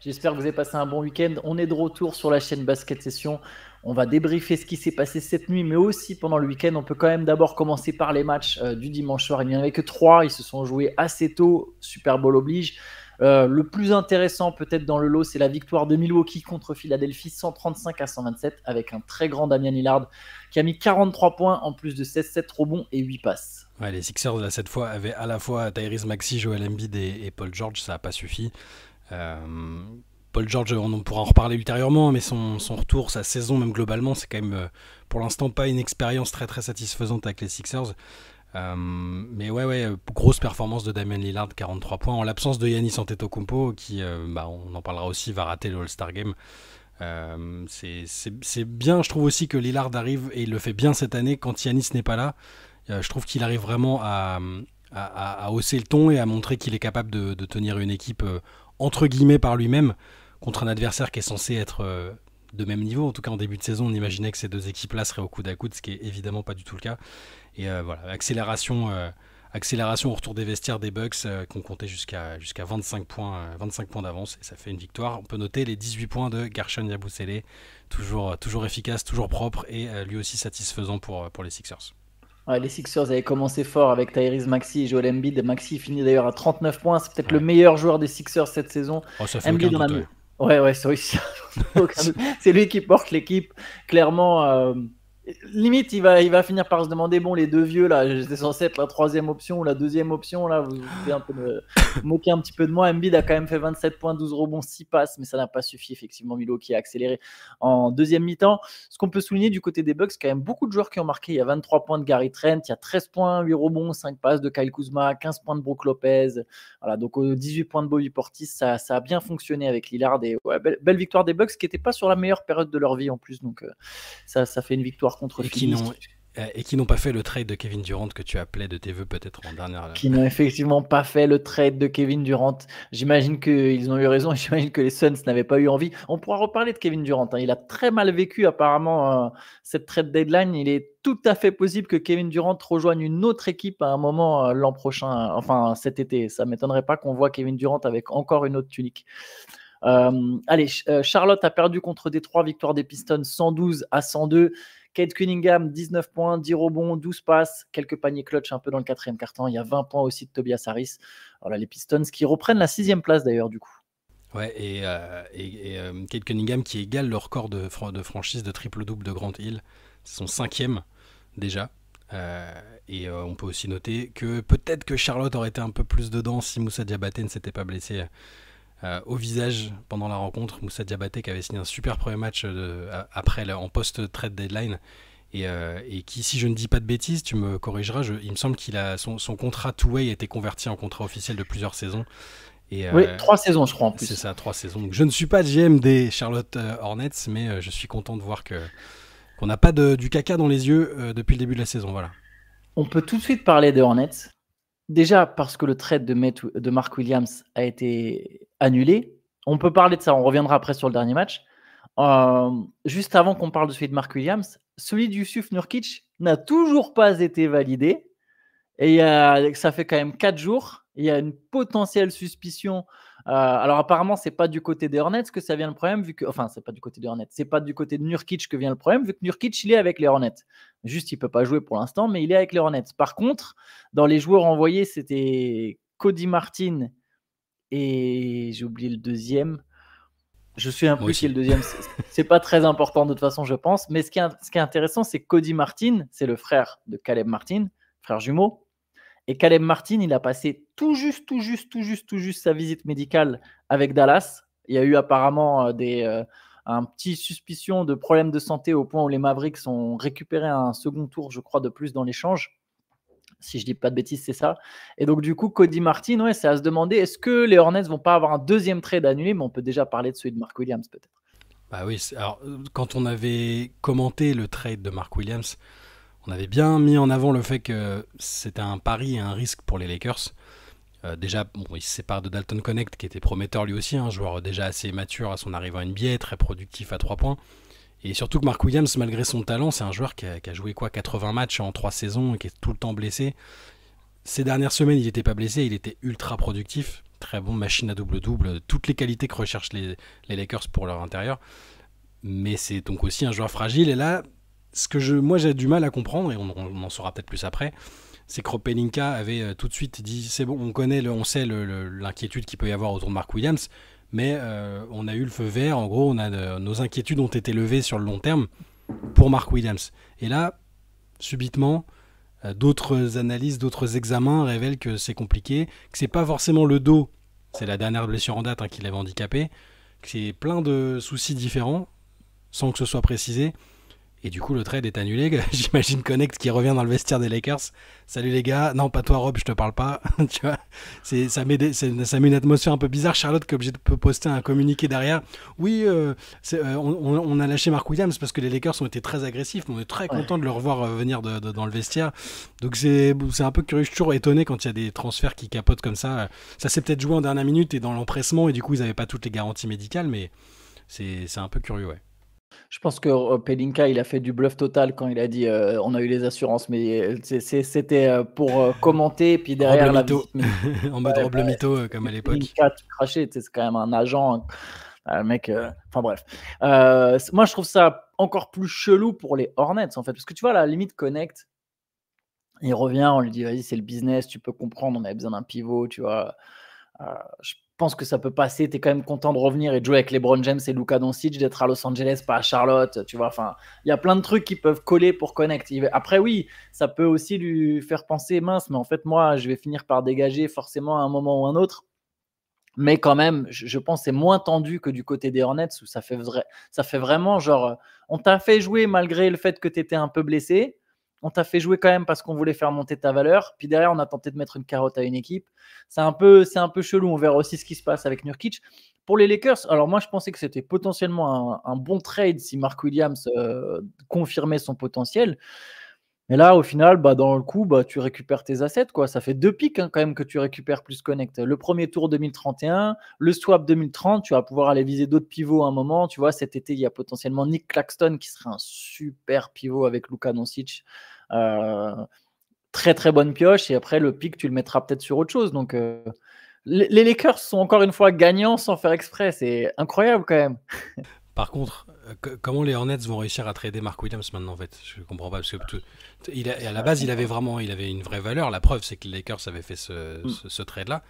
J'espère que vous avez passé un bon week-end. On est de retour sur la chaîne Basket Session. On va débriefer ce qui s'est passé cette nuit, mais aussi pendant le week-end. On peut quand même d'abord commencer par les matchs du dimanche soir. Il n'y en avait que 3. Ils se sont joués assez tôt. Super Bowl oblige. Le plus intéressant peut-être dans le lot, c'est la victoire de Milwaukee contre Philadelphie, 135-127, avec un très grand Damian Lillard qui a mis 43 points en plus de 16-7 rebonds et 8 passes. Ouais, les Sixers, là, cette fois, avaient à la fois Tyrese Maxey, Joel Embiid et Paul George. Ça n'a pas suffi. Euh, Paul George, on pourra en reparler ultérieurement, mais son retour, sa saison même globalement, c'est quand même pour l'instant pas une expérience très très satisfaisante avec les Sixers. Mais ouais, grosse performance de Damian Lillard, 43 points, en l'absence de Giannis Antetokounmpo, qui, on en parlera aussi, va rater le All-Star Game. C'est bien, je trouve aussi que Lillard arrive, et il le fait bien cette année, quand Giannis n'est pas là. Je trouve qu'il arrive vraiment à hausser le ton et à montrer qu'il est capable de tenir une équipe entre guillemets par lui-même contre un adversaire qui est censé être de même niveau. En tout cas, en début de saison, on imaginait que ces deux équipes-là seraient au coude à coude, ce qui est évidemment pas du tout le cas. Et voilà, accélération au retour des vestiaires des Bucks qui ont compté jusqu'à 25 points d'avance, et ça fait une victoire. On peut noter les 18 points de Gershon Yabusele, toujours efficace, toujours propre, et lui aussi satisfaisant pour les Sixers. Ouais, les Sixers avaient commencé fort avec Tyrese Maxey et Joel Embiid. Maxey finit d'ailleurs à 39 points. C'est peut-être le Ouais. meilleur joueur des Sixers cette saison. Oh, ça fait Embiid aucun en a doute, mis. ouais. Ouais, c'est oui, aucun doute. C'est lui qui porte l'équipe. Clairement, limite, il va finir par se demander, bon, les deux vieux, là, j'étais censé être la troisième option ou la deuxième option, là, vous pouvez un peu moquer un petit peu de moi. Embiid a quand même fait 27 points, 12 rebonds, 6 passes, mais ça n'a pas suffi, effectivement. Milo qui a accéléré en deuxième mi-temps. Ce qu'on peut souligner du côté des Bucks, quand même beaucoup de joueurs qui ont marqué. Il y a 23 points de Gary Trent, il y a 13 points, 8 rebonds, 5 passes de Kyle Kuzma, 15 points de Brook Lopez. Voilà, donc 18 points de Bobby Portis, ça a bien fonctionné avec Lillard. Et ouais, belle victoire des Bucks qui n'était pas sur la meilleure période de leur vie en plus. Donc ça fait une victoire contre Philly. Qui n'ont pas fait le trade de Kevin Durant que tu appelais de tes voeux peut-être en dernière. Qui n'ont effectivement pas fait le trade de Kevin Durant. J'imagine qu'ils ont eu raison et j'imagine que les Suns n'avaient pas eu envie. On pourra reparler de Kevin Durant. Il a très mal vécu apparemment cette trade deadline. Il est tout à fait possible que Kevin Durant rejoigne une autre équipe à un moment l'an prochain, enfin cet été. Ça ne m'étonnerait pas qu'on voit Kevin Durant avec encore une autre tunique. Charlotte a perdu contre Détroit, victoire des Pistons 112-102. Cade Cunningham, 19 points, 10 rebonds, 12 passes, quelques paniers clutch un peu dans le quatrième quart-temps. Il y a 20 points aussi de Tobias Harris. Voilà, les Pistons qui reprennent la 6e place d'ailleurs du coup. Ouais, et Cade Cunningham qui égale le record de franchise de triple-double de Grant Hill. C'est son 5e déjà. On peut aussi noter que peut-être que Charlotte aurait été un peu plus dedans si Moussa Diabaté ne s'était pas blessé au visage pendant la rencontre. Moussa Diabaté qui avait signé un super premier match en post-trade deadline et qui, si je ne dis pas de bêtises, tu me corrigeras, il me semble qu'il a son contrat two-way a été converti en contrat officiel de plusieurs saisons. Oui, 3 saisons je crois en plus. C'est ça, 3 saisons. Donc, je ne suis pas GM des Charlotte Hornets, mais je suis content de voir qu'on n'a pas du caca dans les yeux depuis le début de la saison. Voilà. On peut tout de suite parler des Hornets. Déjà parce que le trade de Mark Williams a été annulé. On peut parler de ça, on reviendra après sur le dernier match. Juste avant qu'on parle de celui de Mark Williams, celui de Jusuf Nurkic n'a toujours pas été validé. Et ça fait quand même 4 jours. Il y a une potentielle suspicion. Alors apparemment, c'est pas du côté des Hornets que ça vient le problème, c'est pas du côté des Hornets, c'est pas du côté de Nurkic que vient le problème, vu que Nurkic il est avec les Hornets. Juste, il peut pas jouer pour l'instant, mais il est avec les Hornets. Par contre, dans les joueurs envoyés, c'était Cody Martin et j'ai oublié le deuxième. Je suis un peu qui est le deuxième. C'est pas très important de toute façon, je pense. Mais ce qui est intéressant, c'est que Cody Martin, c'est le frère de Caleb Martin, frère jumeau. Et Caleb Martin, il a passé tout juste sa visite médicale avec Dallas. Il y a eu apparemment un petit suspicion de problèmes de santé au point où les Mavericks ont récupéré un second tour, je crois, de plus dans l'échange. Si je dis pas de bêtises, c'est ça. Et donc, du coup, Cody Martin, ouais, c'est à se demander, est-ce que les Hornets vont pas avoir un deuxième trade annulé? Mais on peut déjà parler de celui de Mark Williams, peut-être. Bah oui, alors, quand on avait commenté le trade de Mark Williams, on avait bien mis en avant le fait que c'était un pari et un risque pour les Lakers. Déjà, il se sépare de Dalton Connect, qui était prometteur lui aussi, un joueur déjà assez mature à son arrivée en NBA, très productif à 3 points. Et surtout que Mark Williams, malgré son talent, c'est un joueur qui a joué 80 matchs en 3 saisons et qui est tout le temps blessé. Ces dernières semaines, il n'était pas blessé, il était ultra productif, très bon, machine à double-double, toutes les qualités que recherchent les Lakers pour leur intérieur. Mais c'est donc aussi un joueur fragile. Et là, moi j'ai du mal à comprendre, et on en saura peut-être plus après, c'est que Pelinka avait tout de suite dit c'est bon, on sait l'inquiétude qu'il peut y avoir autour de Mark Williams, mais on a eu le feu vert. En gros, nos inquiétudes ont été levées sur le long terme pour Mark Williams. Et là, subitement, d'autres analyses, d'autres examens révèlent que c'est compliqué, que c'est pas forcément le dos, c'est la dernière blessure en date qui l'avait handicapé, que c'est plein de soucis différents sans que ce soit précisé. Et du coup, le trade est annulé. J'imagine Connect qui revient dans le vestiaire des Lakers. Salut les gars. Non, pas toi, Rob, je te parle pas. Tu vois, ça met une atmosphère un peu bizarre. Charlotte qui est obligée de poster un communiqué derrière. Oui, on a lâché Mark Williams parce que les Lakers ont été très agressifs. Mais on est très content de le revoir venir dans le vestiaire. Donc c'est un peu curieux. Je suis toujours étonné quand il y a des transferts qui capotent comme ça. Ça s'est peut-être joué en dernière minute et dans l'empressement. Et du coup, ils n'avaient pas toutes les garanties médicales. Mais c'est un peu curieux, ouais. Je pense que Pelinka, il a fait du bluff total quand il a dit on a eu les assurances, mais c'était pour commenter. Puis derrière, la visite en mode Rob le mytho, comme à l'époque. Pelinka, tu crachais, c'est quand même un agent. Le mec, enfin bref. Moi, je trouve ça encore plus chelou pour les Hornets, en fait. Parce que tu vois, à la limite, Connect, il revient, on lui dit vas-y, c'est le business, tu peux comprendre, on avait besoin d'un pivot, tu vois. Je pense que ça peut passer. Tu es quand même content de revenir et de jouer avec LeBron James et Luka Doncic, d'être à Los Angeles, pas à Charlotte. Tu vois, enfin, il y a plein de trucs qui peuvent coller pour Connect. Après, oui, ça peut aussi lui faire penser mince, mais en fait, moi, je vais finir par dégager forcément à un moment ou un autre. Mais quand même, je pense que c'est moins tendu que du côté des Hornets où ça fait vraiment genre, on t'a fait jouer malgré le fait que tu étais un peu blessé. On t'a fait jouer quand même parce qu'on voulait faire monter ta valeur. Puis derrière, on a tenté de mettre une carotte à une équipe. C'est un peu chelou. On verra aussi ce qui se passe avec Nurkic. Pour les Lakers, alors moi, je pensais que c'était potentiellement un bon trade si Mark Williams confirmait son potentiel. Mais là, au final, dans le coup, tu récupères tes assets, quoi. Ça fait 2 pics quand même que tu récupères plus Connect. Le premier tour 2031, le swap 2030, tu vas pouvoir aller viser d'autres pivots à un moment. Tu vois, cet été, il y a potentiellement Nick Claxton qui serait un super pivot avec Luka Doncic. Très très bonne pioche. Et après, le pic, tu le mettras peut-être sur autre chose. Donc, les Lakers sont encore une fois gagnants sans faire exprès. C'est incroyable quand même. Par contre, comment les Hornets vont réussir à trader Mark Williams maintenant, en fait? Je comprends pas, parce que à la base, il avait une vraie valeur. La preuve, c'est que les Lakers avaient fait ce trade-là.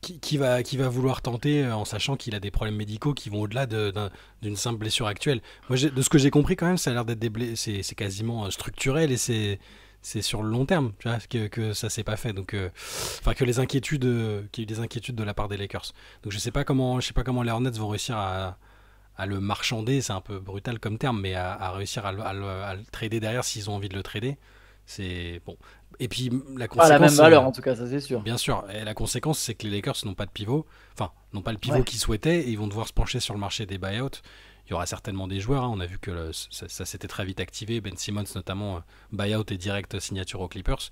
Qui va vouloir tenter en sachant qu'il a des problèmes médicaux qui vont au-delà d'une simple blessure actuelle? Moi, de ce que j'ai compris quand même, ça a l'air d'être c'est quasiment structurel et c'est sur le long terme, tu vois, que ça s'est pas fait. Donc, qu'il y a eu des inquiétudes de la part des Lakers. Donc je sais pas comment les Hornets vont réussir à le marchander, c'est un peu brutal comme terme, mais à réussir à le trader derrière s'ils ont envie de le trader. C'est bon. Et puis la conséquence, pas la même valeur en tout cas, ça c'est sûr. Bien sûr. Et la conséquence, c'est que les Lakers n'ont pas de pivot, n'ont pas le pivot qu'ils souhaitaient, et ils vont devoir se pencher sur le marché des buyouts. Il y aura certainement des joueurs. On a vu que ça s'était très vite activé. Ben Simmons notamment, buyout et direct signature aux Clippers.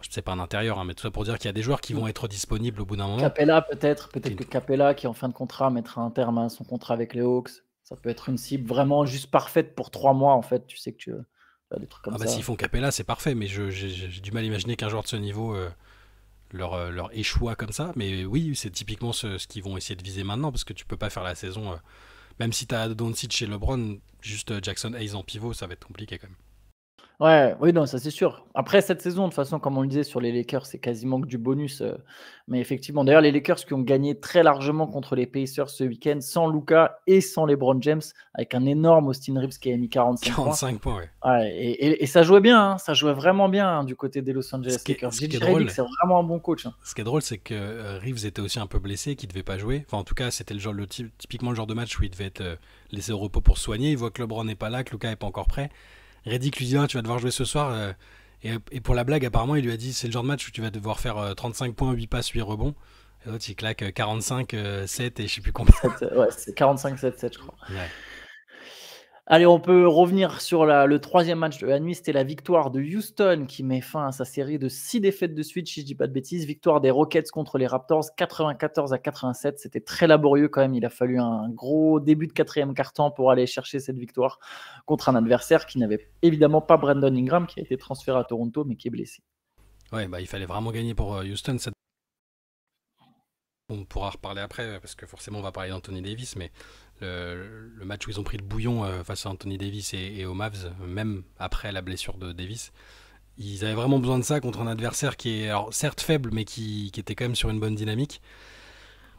C'est pas un intérieur, mais tout ça pour dire qu'il y a des joueurs qui vont être disponibles au bout d'un moment. Capella peut-être que Capella qui est en fin de contrat mettra un terme à son contrat avec les Hawks. Ça peut être une cible vraiment juste parfaite pour 3 mois en fait. Tu sais que tu as des trucs comme ça. S'ils font Capella, c'est parfait, mais j'ai du mal à imaginer qu'un joueur de ce niveau leur échoua comme ça. Mais oui, c'est typiquement ce qu'ils vont essayer de viser maintenant, parce que tu peux pas faire la saison. Même si tu as Doncic chez LeBron, juste Jackson Hayes en pivot, ça va être compliqué quand même. Ouais, oui, non, ça c'est sûr. Après, cette saison, de toute façon, comme on le disait sur les Lakers, c'est quasiment que du bonus. Mais effectivement, d'ailleurs, les Lakers qui ont gagné très largement contre les Pacers ce week-end, sans Luka et sans LeBron James, avec un énorme Austin Reeves qui a mis 45 points. Ouais, et ça jouait bien, hein, ça jouait vraiment bien du côté des Los Angeles Lakers. J.J. Redick, c'est vraiment un bon coach. Ce qui est drôle, c'est que Reeves était aussi un peu blessé, qu'il ne devait pas jouer. Enfin, en tout cas, c'était typiquement le genre de match où il devait être laissé au repos pour se soigner. Il voit que LeBron n'est pas là, que Luka n'est pas encore prêt. Redick lui dit tu vas devoir jouer ce soir. Et pour la blague, apparemment, il lui a dit c'est le genre de match où tu vas devoir faire 35 points, 8 passes, 8 rebonds. Et l'autre, il claque 45, 7 et je sais plus combien. Ouais, c'est 45, 7, 7, je crois. Ouais. Allez, on peut revenir sur le troisième match de la nuit. C'était la victoire de Houston qui met fin à sa série de 6 défaites de suite, si je ne dis pas de bêtises. Victoire des Rockets contre les Raptors, 94-87. C'était très laborieux quand même. Il a fallu un gros début de quatrième quart-temps pour aller chercher cette victoire contre un adversaire qui n'avait évidemment pas Brandon Ingram, qui a été transféré à Toronto, mais qui est blessé. Ouais, il fallait vraiment gagner pour Houston. On pourra reparler après, parce que forcément on va parler d'Anthony Davis, mais le match où ils ont pris le bouillon face à Anthony Davis et aux Mavs, même après la blessure de Davis, ils avaient vraiment besoin de ça contre un adversaire qui est alors, certes faible, mais qui était quand même sur une bonne dynamique.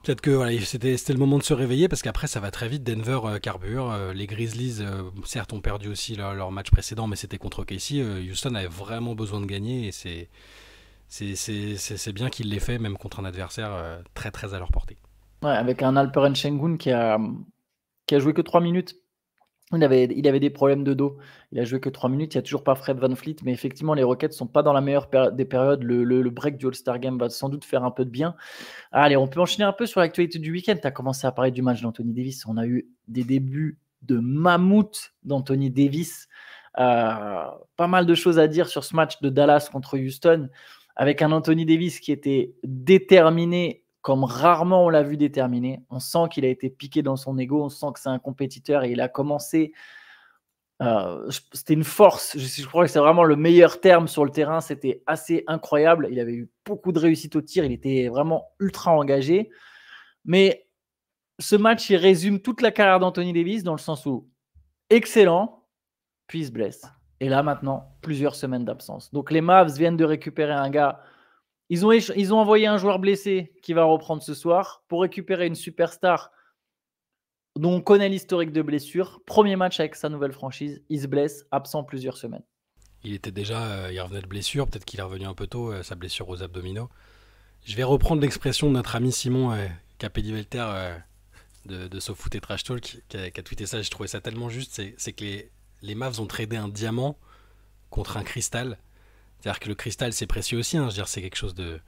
Peut-être que voilà, c'était le moment de se réveiller, parce qu'après ça va très vite. Denver carbure. Les Grizzlies, certes, ont perdu aussi leur match précédent, mais c'était contre OKC. Houston avait vraiment besoin de gagner, et c'est bien qu'il l'ait fait, même contre un adversaire très très à leur portée. Ouais, avec un Alperen Sengun qui a joué que 3 minutes. Il avait des problèmes de dos. Il a joué que 3 minutes. Il n'y a toujours pas Fred VanVleet, mais effectivement, les Rockets ne sont pas dans la meilleure des périodes. Le break du All-Star Game va sans doute faire un peu de bien. Allez, on peut enchaîner un peu sur l'actualité du week-end. Tu as commencé à parler du match d'Anthony Davis. On a eu des débuts de mammouth d'Anthony Davis. Pas mal de choses à dire sur ce match de Dallas contre Houston, avec un Anthony Davis qui était déterminé comme rarement on l'a vu déterminé. On sent qu'il a été piqué dans son ego, on sent que c'est un compétiteur et il a commencé. C'était une force. Je crois que c'est vraiment le meilleur terme sur le terrain. C'était assez incroyable. Il avait eu beaucoup de réussite au tir. Il était vraiment ultra engagé. Mais ce match, il résume toute la carrière d'Anthony Davis dans le sens où excellent, puis il se blesse. Et là, maintenant, plusieurs semaines d'absence. Donc, les Mavs viennent de récupérer un gars. Ils ont envoyé un joueur blessé qui va reprendre ce soir pour récupérer une superstar dont on connaît l'historique de blessure. Premier match avec sa nouvelle franchise. Il se blesse, absent plusieurs semaines. Il était déjà, il revenait de blessure, peut-être qu'il est revenu un peu tôt, sa blessure aux abdominaux. Je vais reprendre l'expression de notre ami Simon Capelli-Velter de SoFoot et Trash Talk qui a tweeté ça. J'ai trouvé ça tellement juste. C'est que les Mavs ont tradé un diamant contre un cristal. C'est-à-dire que le cristal, c'est précieux aussi. Hein. Je veux dire, c'est quelque chose de.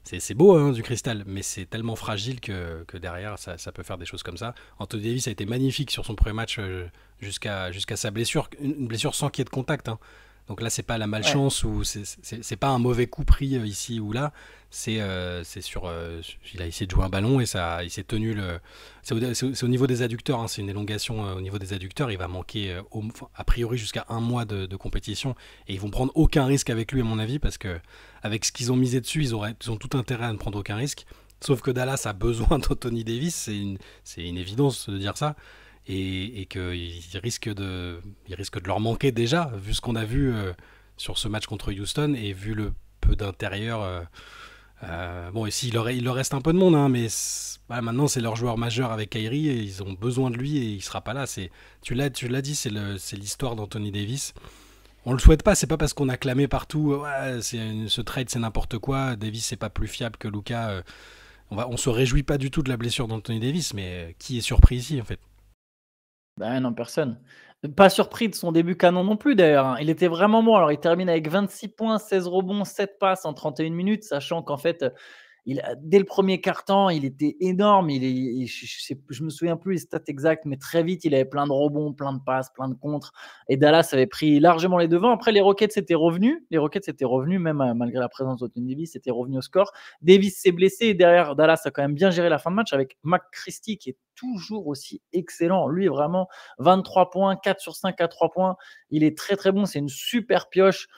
C'est beau, hein, du cristal, mais c'est tellement fragile que derrière, ça peut faire des choses comme ça. Anthony Davis a été magnifique sur son premier match jusqu'à sa blessure. Une blessure sans qu'il y ait de contact. Hein. Donc là, c'est pas la malchance ou c'est pas un mauvais coup pris ici ou là. C'est sur. Il a essayé de jouer un ballon et il s'est tenu le. C'est au niveau des adducteurs. Hein, c'est une élongation au niveau des adducteurs. Il va manquer a priori jusqu'à un mois de compétition et ils vont prendre aucun risque avec lui à mon avis parce que avec ce qu'ils ont misé dessus, ils ont tout intérêt à ne prendre aucun risque. Sauf que Dallas a besoin d'Anthony Davis. C'est une évidence de dire ça. Et qu'il risque de leur manquer déjà, vu ce qu'on a vu sur ce match contre Houston et vu le peu d'intérieur. Bon, ici, il leur reste un peu de monde, hein, mais maintenant, c'est leur joueur majeur avec Kyrie et ils ont besoin de lui et il sera pas là. Tu l'as dit, c'est l'histoire d'Anthony Davis. On le souhaite pas, c'est pas parce qu'on a clamé partout, ouais, ce trade c'est n'importe quoi, Davis c'est pas plus fiable que Luka. On se réjouit pas du tout de la blessure d'Anthony Davis, mais qui est surpris ici en fait? Ben non, personne. Pas surpris de son début canon non plus d'ailleurs. Hein. Il était vraiment bon. Alors, il termine avec 26 points, 16 rebonds, 7 passes en 31 minutes, sachant qu'en fait, dès le premier quart-temps, il était énorme. Je me souviens plus les stats exactes, mais très vite, il avait plein de rebonds, plein de passes, plein de contres. Et Dallas avait pris largement les devants. Après, les Rockets étaient revenus. Même malgré la présence d'Anthony Davis, étaient revenus au score. Davis s'est blessé et derrière, Dallas a quand même bien géré la fin de match avec McChristy qui est toujours aussi excellent. Lui, vraiment, 23 points, 4 sur 5 à 3 points. Il est très, très bon. C'est une super pioche.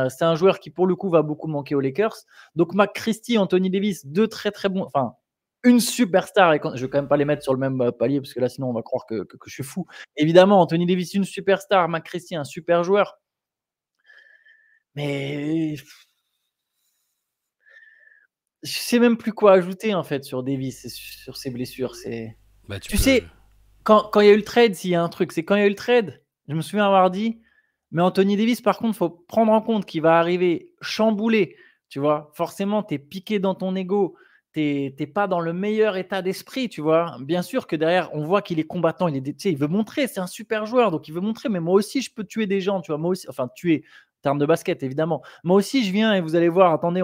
C'est un joueur qui, pour le coup, va beaucoup manquer aux Lakers. Donc, McChristy, Anthony Davis, deux très, très bons. Enfin, une superstar. Et je ne vais quand même pas les mettre sur le même palier parce que là, sinon, on va croire que je suis fou. Évidemment, Anthony Davis, une superstar. McChristy, un super joueur. Mais je ne sais même plus quoi ajouter en fait sur Davis et sur ses blessures. Tu sais, quand il y a eu le trade, s'il y a un truc, c'est quand il y a eu le trade, je me souviens avoir dit, mais Anthony Davis, par contre, il faut prendre en compte qu'il va arriver chamboulé. Tu vois, forcément, tu es piqué dans ton ego. Tu n'es pas dans le meilleur état d'esprit, tu vois. Bien sûr que derrière, on voit qu'il est combattant. Il veut montrer, c'est un super joueur, donc il veut montrer, mais moi aussi, je peux tuer des gens, tu vois. Moi aussi, enfin, tuer, en termes de basket, évidemment. Moi aussi, je viens et vous allez voir, attendez,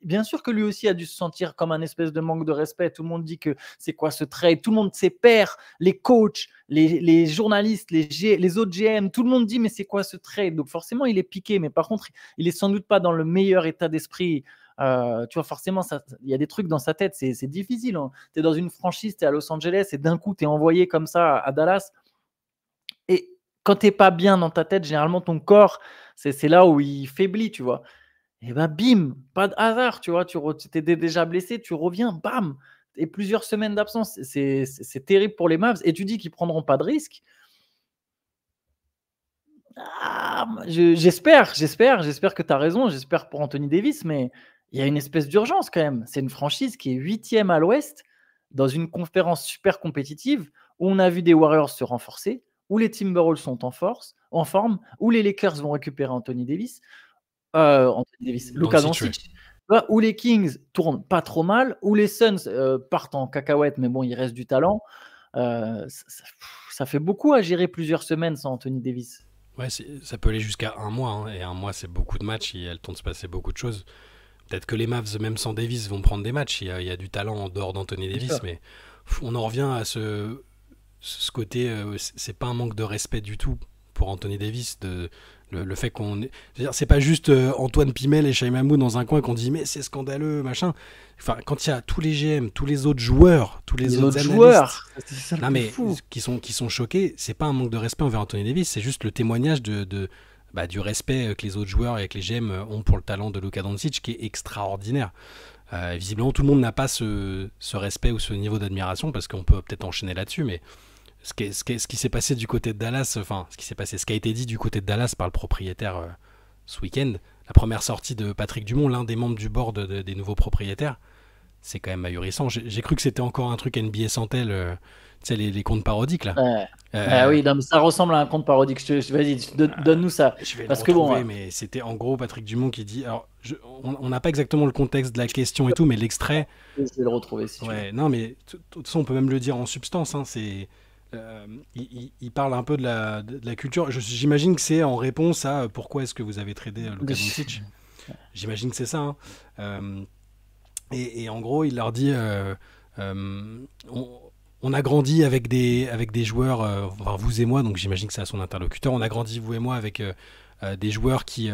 bien sûr que lui aussi a dû se sentir comme un espèce de manque de respect. Tout le monde dit que c'est quoi ce trade. Tout le monde, ses pairs, les coachs, les journalistes, les autres GM, tout le monde dit mais c'est quoi ce trade. Donc forcément, il est piqué, mais par contre, il est sans doute pas dans le meilleur état d'esprit. Tu vois, forcément, il y a des trucs dans sa tête, c'est difficile. Hein. Tu es dans une franchise, tu es à Los Angeles et d'un coup, tu es envoyé comme ça à Dallas. Et quand tu n'es pas bien dans ta tête, généralement, ton corps, c'est là où il faiblit, tu vois. Et ben bim, pas de hasard, tu vois, tu étais déjà blessé, tu reviens, bam, et plusieurs semaines d'absence. C'est terrible pour les Mavs. Et tu dis qu'ils prendront pas de risques. J'espère que tu as raison. J'espère pour Anthony Davis, mais il y a une espèce d'urgence quand même. C'est une franchise qui est 8e à l'Ouest, dans une conférence super compétitive, où on a vu des Warriors se renforcer, où les Timberwolves sont en forme, où les Lakers vont récupérer Anthony Davis, Luka Doncic, où les Kings tournent pas trop mal, où les Suns partent en cacahuète, mais bon, il reste du talent. Ça fait beaucoup à gérer plusieurs semaines sans Anthony Davis. Ouais, ça peut aller jusqu'à un mois, hein, et un mois c'est beaucoup de matchs, il y a le temps de se passer beaucoup de choses. Peut-être que les Mavs, même sans Davis, vont prendre des matchs, il y a du talent en dehors d'Anthony Davis, mais on en revient à ce côté, c'est pas un manque de respect du tout pour Anthony Davis, le fait qu'on... C'est pas juste Antoine Pimel et Shai Mahmoud dans un coin qu'on dit mais c'est scandaleux, machin. Enfin, quand il y a tous les GM, tous les autres joueurs, tous les autres joueurs, qui sont choqués, c'est pas un manque de respect envers Anthony Davis, c'est juste le témoignage du respect que les autres joueurs et que les GM ont pour le talent de Luka Doncic qui est extraordinaire. Visiblement, tout le monde n'a pas ce respect ou ce niveau d'admiration parce qu'on peut peut-être enchaîner là-dessus, mais ce qui s'est passé du côté de Dallas, enfin, ce qui a été dit du côté de Dallas par le propriétaire ce week-end, la première sortie de Patrick Dumont, l'un des membres du board des nouveaux propriétaires, c'est quand même ahurissant. J'ai cru que c'était encore un truc NBA Santel, tu sais, les comptes parodiques là. Oui, non, mais ça ressemble à un compte parodique. Vas-y, donne-nous ça. Je vais le retrouver, mais c'était en gros Patrick Dumont qui dit. Alors, on n'a pas exactement le contexte de la question et tout, mais l'extrait. Je vais le retrouver si tu veux. Non, mais de toute façon, on peut même le dire en substance. Hein, il parle un peu de la culture. J'imagine que c'est en réponse à pourquoi est-ce que vous avez tradé Luka Doncic. J'imagine que c'est ça. Hein. Et en gros, il leur dit on a grandi avec des joueurs, enfin vous et moi, donc j'imagine que c'est à son interlocuteur. On a grandi, vous et moi, avec des joueurs qui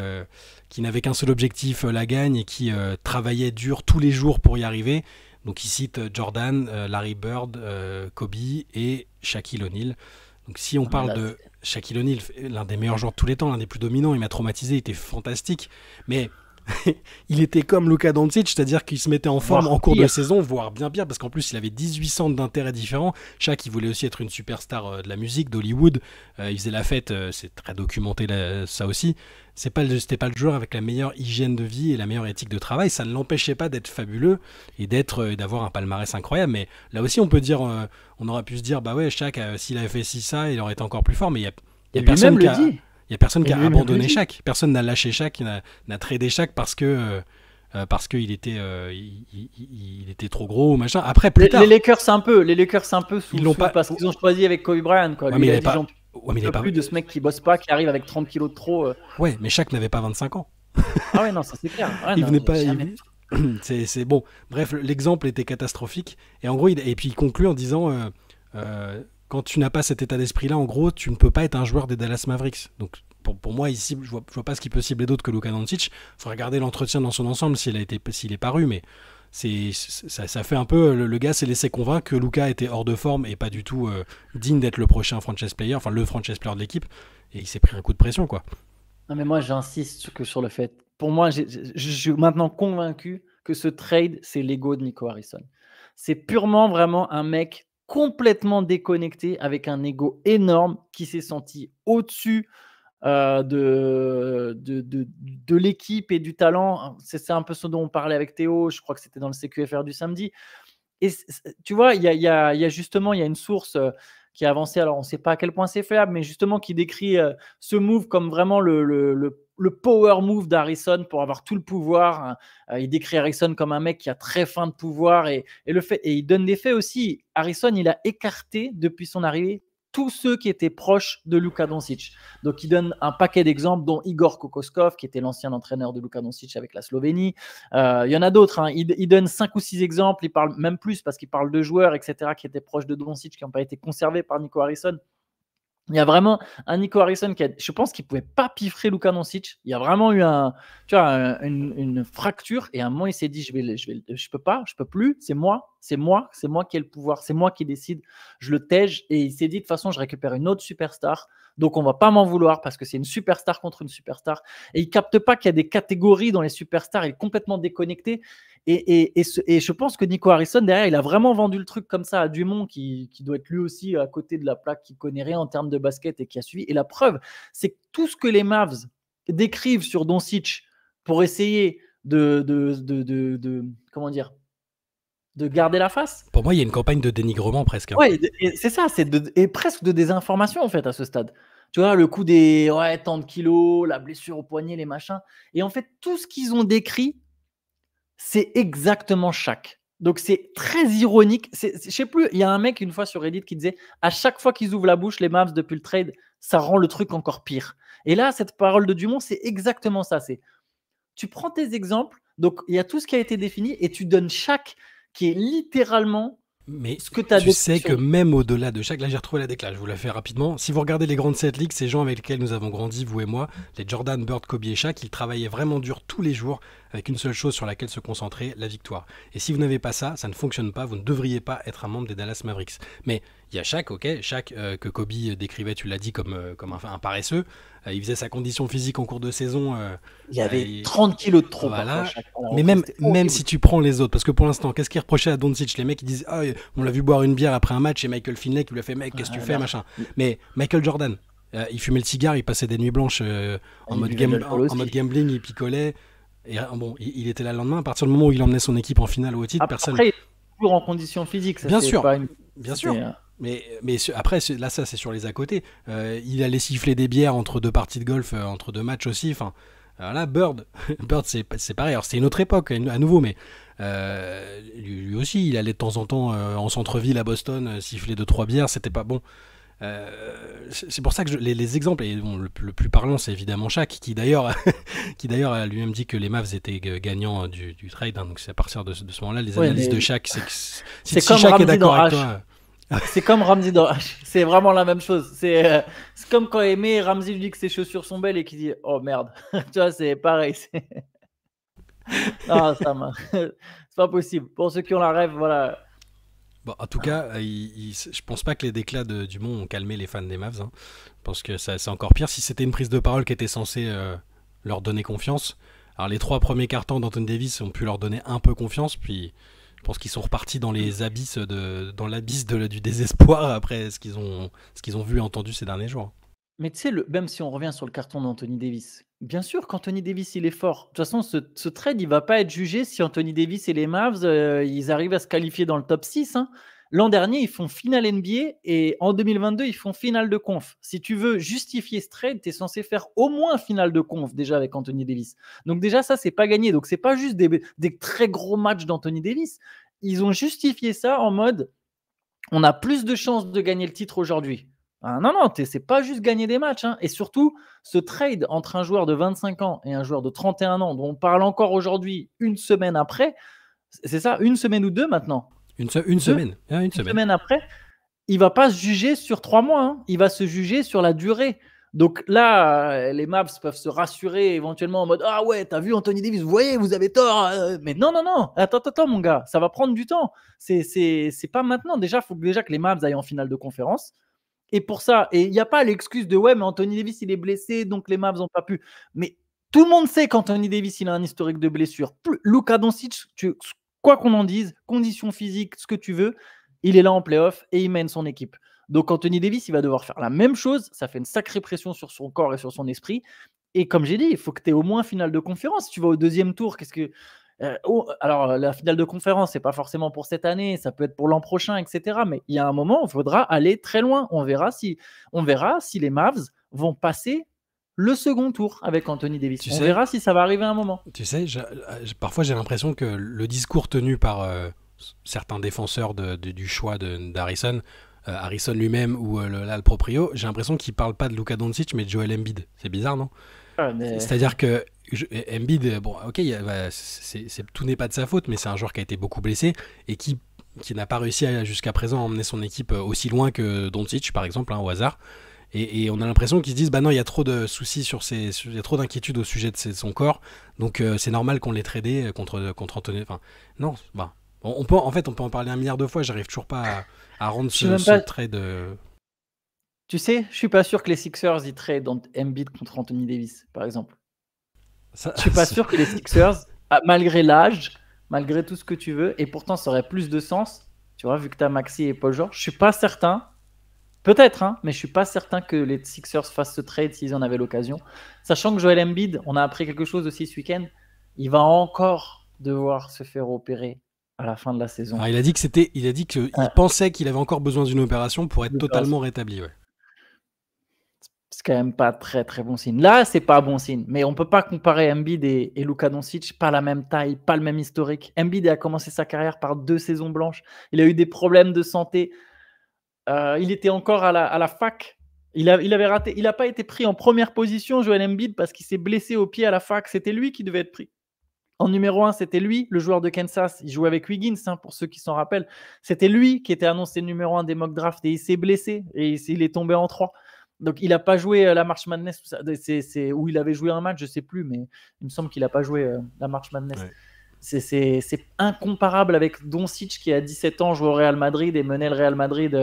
n'avaient qu'un seul objectif, la gagne, et qui travaillaient dur tous les jours pour y arriver. Donc il cite Jordan, Larry Bird, Kobe et Shaquille O'Neal. Donc si on parle de Shaquille O'Neal, l'un des meilleurs joueurs de tous les temps, l'un des plus dominants, il m'a traumatisé, il était fantastique. Mais il était comme Luka Doncic, c'est-à-dire qu'il se mettait en forme en cours de saison, voire bien pire, parce qu'en plus il avait 18 centres d'intérêt différents. Shaq, il voulait aussi être une superstar de la musique, d'Hollywood. Il faisait la fête, c'est très documenté ça aussi. C'était pas le joueur avec la meilleure hygiène de vie et la meilleure éthique de travail. Ça ne l'empêchait pas d'être fabuleux et d'avoir un palmarès incroyable. Mais là aussi, on peut dire, on aurait pu se dire, bah ouais, Shaq, s'il avait fait ça, il aurait été encore plus fort. Mais il y a personne qui a... Il n'y a personne qui a abandonné Shaq. Personne n'a lâché Shaq, n'a tradé Shaq parce qu'il était, il était trop gros, machin. Après, plus tard, les Lakers un peu parce qu'ils ont choisi avec Kobe Bryant, quoi. Ouais, lui, mais il a dit, plus de ce mec qui bosse pas, qui arrive avec 30 kilos de trop. Ouais, mais Shaq n'avait pas 25 ans. Ah ouais, non, ça c'est clair. Ouais, il venait pas. C'est bon. Bref, l'exemple était catastrophique. Et en gros, et puis il conclut en disant. Quand tu n'as pas cet état d'esprit-là, en gros, tu ne peux pas être un joueur des Dallas Mavericks. Donc, pour moi, ici, je vois pas ce qui peut cibler d'autre que Luka Doncic. Il faut regarder l'entretien dans son ensemble s'il est paru, mais ça fait un peu... Le gars s'est laissé convaincre que Luka était hors de forme et pas du tout digne d'être le prochain franchise player, enfin le franchise player de l'équipe, et il s'est pris un coup de pression, quoi. Non, mais moi, j'insiste sur le fait. Pour moi, je suis maintenant convaincu que ce trade, c'est l'ego de Nico Harrison. C'est purement, vraiment un mec complètement déconnecté, avec un ego énorme, qui s'est senti au-dessus de l'équipe et du talent. C'est un peu ce dont on parlait avec Théo, je crois que c'était dans le CQFR du samedi. Et tu vois, il y a justement une source qui a avancé, alors on ne sait pas à quel point c'est fiable, mais justement qui décrit ce move comme vraiment le power move d'Harrison pour avoir tout le pouvoir. Il décrit Harrison comme un mec qui a très faim de pouvoir et il donne des faits aussi. Harrison, il a écarté depuis son arrivée tous ceux qui étaient proches de Luka Doncic. Donc, il donne un paquet d'exemples, dont Igor Kokoskov, qui était l'ancien entraîneur de Luka Doncic avec la Slovénie. Il y en a d'autres. Hein. Il donne 5 ou 6 exemples. Il parle même plus parce qu'il parle de joueurs, etc., qui étaient proches de Doncic, qui n'ont pas été conservés par Nico Harrison. Il y a vraiment un Nico Harrison je pense qu'il ne pouvait pas piffrer Luka Doncic. Il y a vraiment eu une fracture et à un moment il s'est dit je peux plus, c'est moi qui ai le pouvoir, c'est moi qui décide, je le tège et il s'est dit de toute façon je récupère une autre superstar, Donc, on va pas m'en vouloir parce que c'est une superstar contre une superstar. Et il capte pas qu'il y a des catégories dans les superstars. Il est complètement déconnecté. Et je pense que Nico Harrison, derrière, il a vraiment vendu le truc comme ça à Dumont, qui doit être lui aussi à côté de la plaque, qui connaît rien en termes de basket et qui a suivi. Et la preuve, c'est que tout ce que les Mavs décrivent sur Doncic pour essayer comment dire, de garder la face. Pour moi, il y a une campagne de dénigrement presque. Ouais, c'est ça, et presque de désinformation en fait à ce stade. Tu vois, le coup des tant de kilos, la blessure au poignet, les machins. Et en fait, tout ce qu'ils ont décrit, c'est exactement Shaq. Donc c'est très ironique. Je sais plus, il y a un mec une fois sur Reddit qui disait à chaque fois qu'ils ouvrent la bouche, les Mavs depuis le trade, ça rend le truc encore pire. Et là, cette parole de Dumont, c'est exactement ça. Tu prends tes exemples, donc il y a tout ce qui a été défini et tu donnes Shaq qui est littéralement mais ce que tu as tu sais que même au-delà de Shaq, là j'ai retrouvé la décla, je vous la fais rapidement. Si vous regardez les grandes 7 ligues, ces gens avec lesquels nous avons grandi, vous et moi, les Jordan, Bird, Kobe et Shaq, ils travaillaient vraiment dur tous les jours avec une seule chose sur laquelle se concentrer, la victoire. Et si vous n'avez pas ça, ça ne fonctionne pas, vous ne devriez pas être un membre des Dallas Mavericks. Mais il y a Shaq, ok, Shaq que Kobe décrivait, tu l'as dit, comme un paresseux. Il faisait sa condition physique en cours de saison. Il y avait 30 kilos de trop. Voilà. Mais même si tu prends les autres, parce que pour l'instant, qu'est-ce qui est reproché à Doncic? Les mecs ils disent on l'a vu boire une bière après un match et Michael Finley qui lui a fait mec, qu'est-ce que tu fais, machin. Mais Michael Jordan, il fumait le cigare, il passait des nuits blanches en mode gambling, il picolait. Et bon, il était là le lendemain. À partir du moment où il emmenait son équipe en finale ou au titre, personne. Après, il est toujours en condition physique. Ça, bien sûr, pas bien sûr. Mais après, là, ça, c'est sur les à côté. Il allait siffler des bières entre deux parties de golf, entre deux matchs aussi. Enfin, là, Bird, c'est pareil. Alors, c'est une autre époque, à nouveau, mais lui aussi, il allait de temps en temps en centre-ville à Boston siffler 2-3 bières. C'était pas bon. C'est pour ça que les exemples, et bon, le plus parlant, c'est évidemment Shaq, qui d'ailleurs a lui-même dit que les Mavs étaient gagnants du trade. Hein, donc, c'est à partir de ce moment-là, les analyses de Shaq, si Shaq est d'accord avec toi. C'est comme Ramsey dans H. C'est vraiment la même chose. C'est comme quand Aimé Ramsey lui dit que ses chaussures sont belles et qu'il dit oh merde. Tu vois, c'est pareil. Non, c'est pas possible. Pour ceux qui ont la rêve, voilà. Bon, en tout cas, je pense pas que les déclats de Dumont ont calmé les fans des Mavs. Hein. Je pense que c'est encore pire. Si c'était une prise de parole qui était censée leur donner confiance. Alors les 3 premiers cartons d'Anthony Davis ont pu leur donner un peu confiance, puis je pense qu'ils sont repartis dans les abysses dans l'abysse du désespoir après ce qu'ils ont vu et entendu ces derniers jours. Mais tu sais, même si on revient sur le carton d'Anthony Davis, bien sûr qu'Anthony Davis, il est fort. De toute façon, ce trade, il va pas être jugé si Anthony Davis et les Mavs, ils arrivent à se qualifier dans le top 6. Hein. L'an dernier, ils font finale NBA et en 2022, ils font finale de conf. Si tu veux justifier ce trade, tu es censé faire au moins finale de conf déjà avec Anthony Davis. Donc déjà, ça, c'est pas gagné. Donc c'est pas juste des très gros matchs d'Anthony Davis. Ils ont justifié ça en mode on a plus de chances de gagner le titre aujourd'hui. Ah, non, c'est pas juste gagner des matchs. Hein. Et surtout, ce trade entre un joueur de 25 ans et un joueur de 31 ans, dont on parle encore aujourd'hui, une semaine après, c'est ça, une semaine ou deux maintenant. Une semaine. Une semaine après, il va pas se juger sur 3 mois, hein. Il va se juger sur la durée. Donc là, les Mavs peuvent se rassurer éventuellement en mode ah ouais, t'as vu Anthony Davis, vous voyez, vous avez tort. Mais non, attends, mon gars, ça va prendre du temps. C'est pas maintenant. Déjà, il faut que les Mavs aillent en finale de conférence. Et pour ça, et il n'y a pas l'excuse de ouais, mais Anthony Davis il est blessé, donc les Mavs n'ont pas pu. Mais tout le monde sait qu'Anthony Davis il a un historique de blessure. Luka Doncic, quoi qu'on en dise, conditions physiques, ce que tu veux, il est là en playoff et il mène son équipe. Donc Anthony Davis, il va devoir faire la même chose. Ça fait une sacrée pression sur son corps et sur son esprit. Et comme j'ai dit, il faut que tu aies au moins finale de conférence. Si tu vas au deuxième tour, qu'est-ce que. Alors, la finale de conférence, c'est pas forcément pour cette année, ça peut être pour l'an prochain, etc. Mais il y a un moment où il faudra aller très loin. On verra si les Mavs vont passer le second tour avec Anthony Davis. On verra si ça va arriver à un moment. Tu sais, parfois j'ai l'impression que le discours tenu par certains défenseurs du choix d'Harrison, Harrison lui-même ou le proprio, j'ai l'impression qu'il parle pas de Luka Doncic mais de Joel Embiid. C'est bizarre, non ? C'est-à-dire que Embiid, bon, ok, tout n'est pas de sa faute, mais c'est un joueur qui a été beaucoup blessé et qui n'a pas réussi jusqu'à présent à emmener son équipe aussi loin que Doncic, par exemple, au hasard. Et on a l'impression qu'ils se disent, bah non, il y a trop de soucis il y a trop d'inquiétudes au sujet de son corps, donc c'est normal qu'on l'ait tradé contre Anthony. Enfin, non, bah, on peut en parler un milliard de fois. J'arrive toujours pas à rendre ce trade. Tu sais, je suis pas sûr que les Sixers y trade Embiid contre Anthony Davis, par exemple. Ça, Je suis pas sûr que les Sixers, malgré l'âge, malgré tout ce que tu veux, et pourtant ça aurait plus de sens, tu vois, vu que tu as Maxi et Paul George, je suis pas certain, peut-être, hein, mais je suis pas certain que les Sixers fassent ce trade s'ils en avaient l'occasion. Sachant que Joel Embiid, on a appris quelque chose aussi ce week-end, il va encore devoir se faire opérer à la fin de la saison. Alors, il a dit qu'il pensait qu'il avait encore besoin d'une opération pour être totalement rétabli. Ouais. C'est quand même pas très très bon signe. Là, c'est pas bon signe, mais on peut pas comparer Embiid et Luka Doncic, pas la même taille, pas le même historique. Embiid a commencé sa carrière par 2 saisons blanches. Il a eu des problèmes de santé. Il était encore à la fac. Il avait raté. Il n'a pas été pris en première position, Joel Embiid, parce qu'il s'est blessé au pied à la fac. C'était lui qui devait être pris. En numéro 1, c'était lui, le joueur de Kansas. Il jouait avec Wiggins, hein, pour ceux qui s'en rappellent. C'était lui qui était annoncé numéro 1 des mock drafts et il s'est blessé et il est tombé en 3. Donc, il n'a pas joué la March Madness, tout ça. Où il avait joué un match, je ne sais plus, mais il me semble qu'il n'a pas joué la March Madness. Ouais. C'est incomparable avec Doncic qui, à 17 ans, jouait au Real Madrid et menait le Real Madrid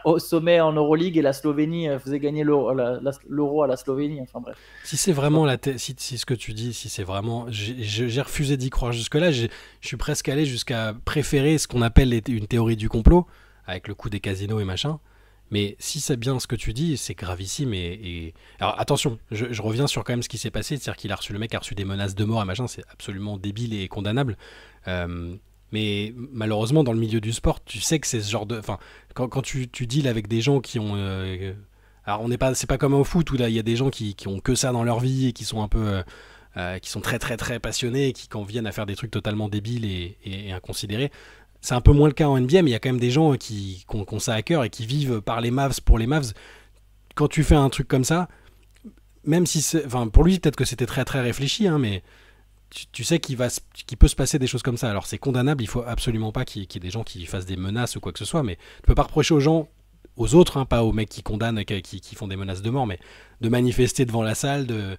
au sommet en Euroleague et la Slovénie faisait gagner l'euro à la Slovénie. Enfin bref. Si c'est vraiment si ce que tu dis, si c'est vraiment, j'ai refusé d'y croire jusque-là. Je suis presque allé jusqu'à préférer ce qu'on appelle une théorie du complot, avec le coup des casinos et machin. Mais si c'est bien ce que tu dis, c'est gravissime. Alors attention, je reviens sur quand même ce qui s'est passé, c'est-à-dire qu'il le mec a reçu des menaces de mort et machin, c'est absolument débile et condamnable. Mais malheureusement, dans le milieu du sport, tu sais que c'est ce genre de, enfin, quand tu deals avec des gens qui ont, alors c'est pas comme au foot où là il y a des gens qui ont que ça dans leur vie et qui sont un peu, qui sont très très très passionnés et qui quand viennent à faire des trucs totalement débiles et inconsidérés. C'est un peu moins le cas en NBA, mais il y a quand même des gens qui ont ça à cœur et qui vivent par les Mavs pour les Mavs. Quand tu fais un truc comme ça, même si enfin pour lui peut-être que c'était très très réfléchi, hein, mais tu sais qu'il peut se passer des choses comme ça. Alors c'est condamnable, il faut absolument pas qu'il y ait des gens qui fassent des menaces ou quoi que ce soit, mais tu peux pas reprocher aux autres, hein, pas aux mecs qui condamnent, qui font des menaces de mort, mais de manifester devant la salle, de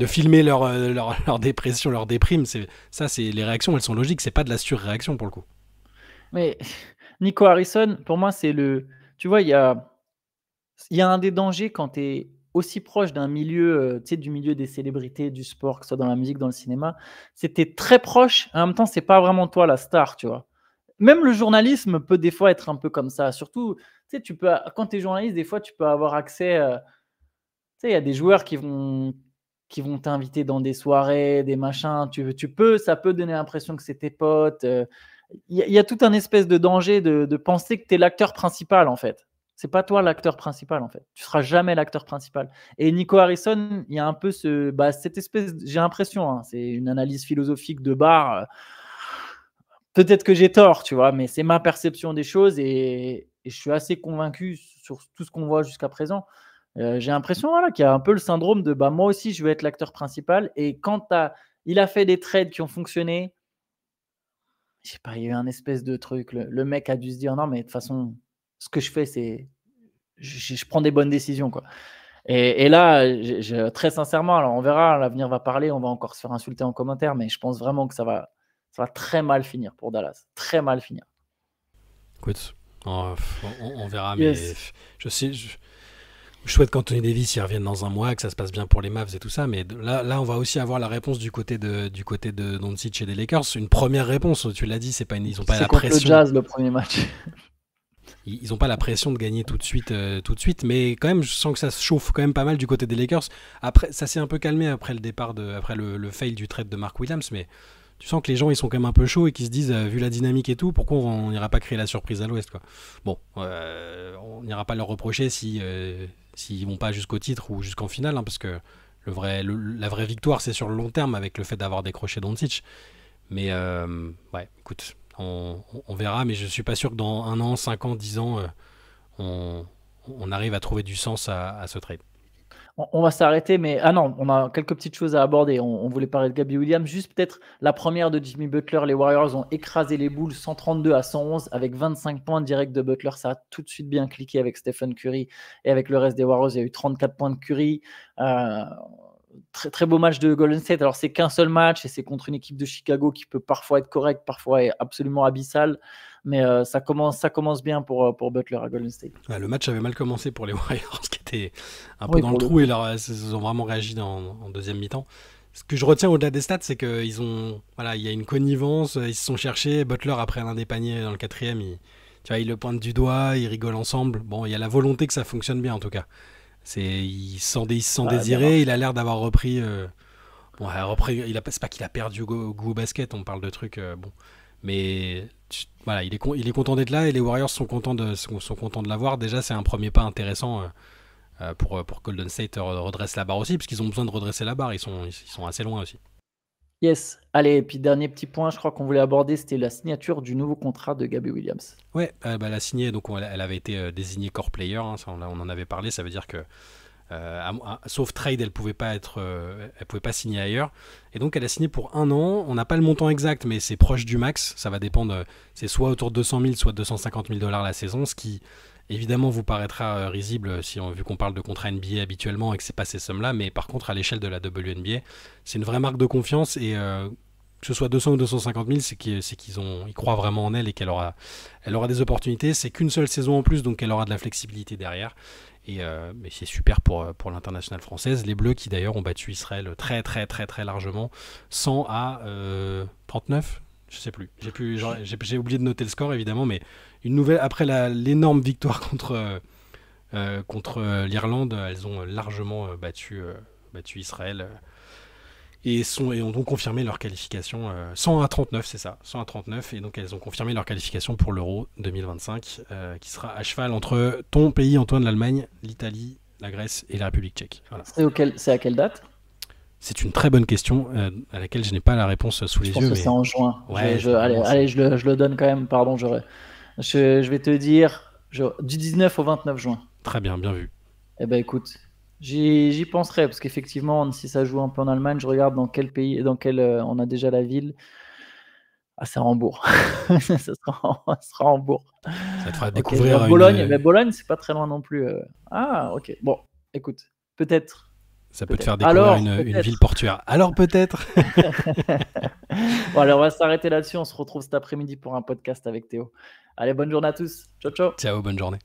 filmer leur dépression, leur déprime. Les réactions, elles sont logiques, c'est pas de la surréaction pour le coup. Mais Nico Harrison, pour moi, c'est tu vois, il y a un des dangers quand tu es aussi proche d'un milieu, tu sais, du milieu des célébrités, du sport, que ce soit dans la musique, dans le cinéma, c'est tu es très proche, en même temps, c'est pas vraiment toi la star, tu vois? Même le journalisme peut des fois être un peu comme ça. Surtout, tu sais, quand tu es journaliste, des fois, tu peux avoir accès, tu sais, il y a des joueurs qui vont t'inviter dans des soirées, des machins. Ça peut donner l'impression que c'est tes potes. Il y a tout un espèce de danger de penser que tu es l'acteur principal, en fait. C'est pas toi l'acteur principal, en fait. Tu seras jamais l'acteur principal. Et Nico Harrison, il y a un peu cette espèce, j'ai l'impression, hein, c'est une analyse philosophique de bar. Peut-être que j'ai tort, tu vois, mais c'est ma perception des choses et je suis assez convaincu sur tout ce qu'on voit jusqu'à présent. J'ai l'impression, voilà, qu'il y a un peu le syndrome de moi aussi, je veux être l'acteur principal. Et quand il a fait des trades qui ont fonctionné, je sais pas, il y a eu un espèce de truc. Le mec a dû se dire non, mais de toute façon, ce que je fais, c'est je prends des bonnes décisions, quoi. Et là, très sincèrement, alors on verra, l'avenir va parler, on va encore se faire insulter en commentaire, mais je pense vraiment que ça va très mal finir pour Dallas. Très mal finir. Écoute, on verra, yes. Mais je souhaite qu'Anthony Davis y revienne dans un mois, que ça se passe bien pour les Mavs et tout ça, mais là on va aussi avoir la réponse du côté de Doncic et des Lakers. Une première réponse, tu l'as dit, ils ont pas la pression. C'est contre le Jazz le premier match. Ils n'ont pas la pression de gagner tout de suite, mais quand même, je sens que ça se chauffe quand même pas mal du côté des Lakers. Après, ça s'est un peu calmé après le départ, après le fail du trade de Mark Williams, mais tu sens que les gens ils sont quand même un peu chauds et qu'ils se disent, vu la dynamique et tout, pourquoi on n'ira pas créer la surprise à l'Ouest, quoi. Bon, on n'ira pas leur reprocher s'ils vont pas jusqu'au titre ou jusqu'en finale, hein, parce que la vraie victoire c'est sur le long terme avec le fait d'avoir décroché Doncic. Mais ouais, écoute. On verra, mais je suis pas sûr que dans 1 an, 5 ans, 10 ans, on arrive à trouver du sens à ce trade. On va s'arrêter, mais non, on a quelques petites choses à aborder. On voulait parler de Gabby Williams. Juste peut-être la première de Jimmy Butler. Les Warriors ont écrasé les Bulls 132-111 avec 25 points directs de Butler. Ça a tout de suite bien cliqué avec Stephen Curry et avec le reste des Warriors. Il y a eu 34 points de Curry. Très, très beau match de Golden State. Alors, c'est qu'un seul match et c'est contre une équipe de Chicago qui peut parfois être correcte, parfois est absolument abyssale. Mais ça commence bien pour Butler à Golden State. Ouais, le match avait mal commencé pour les Warriors, qui étaient un peu Oui, dans pour le le trou, et ils ont vraiment réagi en deuxième mi-temps. Ce que je retiens au-delà des stats, c'est qu'il y a une connivence, ils se sont cherchés. Butler, après l'un des paniers dans le quatrième, il le pointe du doigt, ils rigolent ensemble. Bon, il y a la volonté que ça fonctionne bien en tout cas. Il se sent désiré, il a l'air d'avoir repris. C'est pas qu'il a perdu goût au basket, on parle de trucs. Mais voilà, il est content d'être là et les Warriors sont contents de l'avoir. Déjà, c'est un premier pas intéressant pour Golden State redresse la barre aussi, parce qu'ils ont besoin de redresser la barre. Ils sont assez loin aussi. Yes. Allez, et puis dernier petit point, je crois qu'on voulait aborder, c'était la signature du nouveau contrat de Gabby Williams. Ouais, elle a signé, donc elle avait été désignée core player, hein, ça, on en avait parlé, ça veut dire que sauf trade, elle pouvait pas signer ailleurs, et donc elle a signé pour 1 an. On n'a pas le montant exact, mais c'est proche du max. Ça va dépendre, c'est soit autour de 200 000, soit 250 000 $ la saison, ce qui évidemment vous paraîtra risible vu qu'on parle de contrat NBA habituellement et que c'est pas ces sommes-là, mais par contre à l'échelle de la WNBA, c'est une vraie marque de confiance, et que ce soit 200 ou 250 000, c'est qu'ils croient vraiment en elle et qu'elle aura des opportunités. C'est qu'une seule saison en plus, donc elle aura de la flexibilité derrière. Mais c'est super pour l'internationale française. Les Bleus qui d'ailleurs ont battu Israël très très très très largement, 100 à 39, je sais plus. J'ai oublié de noter le score évidemment, mais une nouvelle après l'énorme victoire contre l'Irlande, elles ont largement battu Israël. Et ont donc confirmé leur qualification 100 à 39, c'est ça, 100 à 39, et donc elles ont confirmé leur qualification pour l'Euro 2025, qui sera à cheval entre ton pays, Antoine, l'Allemagne, l'Italie, la Grèce et la République tchèque. Voilà. C'est à quelle date? C'est une très bonne question à laquelle je n'ai pas la réponse sous les yeux. Je pense que c'est en juin. Ouais, allez, je le donne quand même, pardon, je vais te dire du 19 au 29 juin. Très bien, bien vu. Eh ben écoute, j'y penserai, parce qu'effectivement, si ça joue un peu en Allemagne, je regarde dans quel pays, on a déjà la ville. Ah, c'est Hambourg. Ça sera Hambourg. Ça te fera découvrir Bologne. Mais Bologne, c'est pas très loin non plus. Ah, ok. Bon, écoute, peut-être. Ça peut te faire découvrir une ville portuaire. Alors peut-être. Bon, allez, on va s'arrêter là-dessus. On se retrouve cet après-midi pour un podcast avec Théo. Allez, bonne journée à tous. Ciao, ciao. Ciao, bonne journée.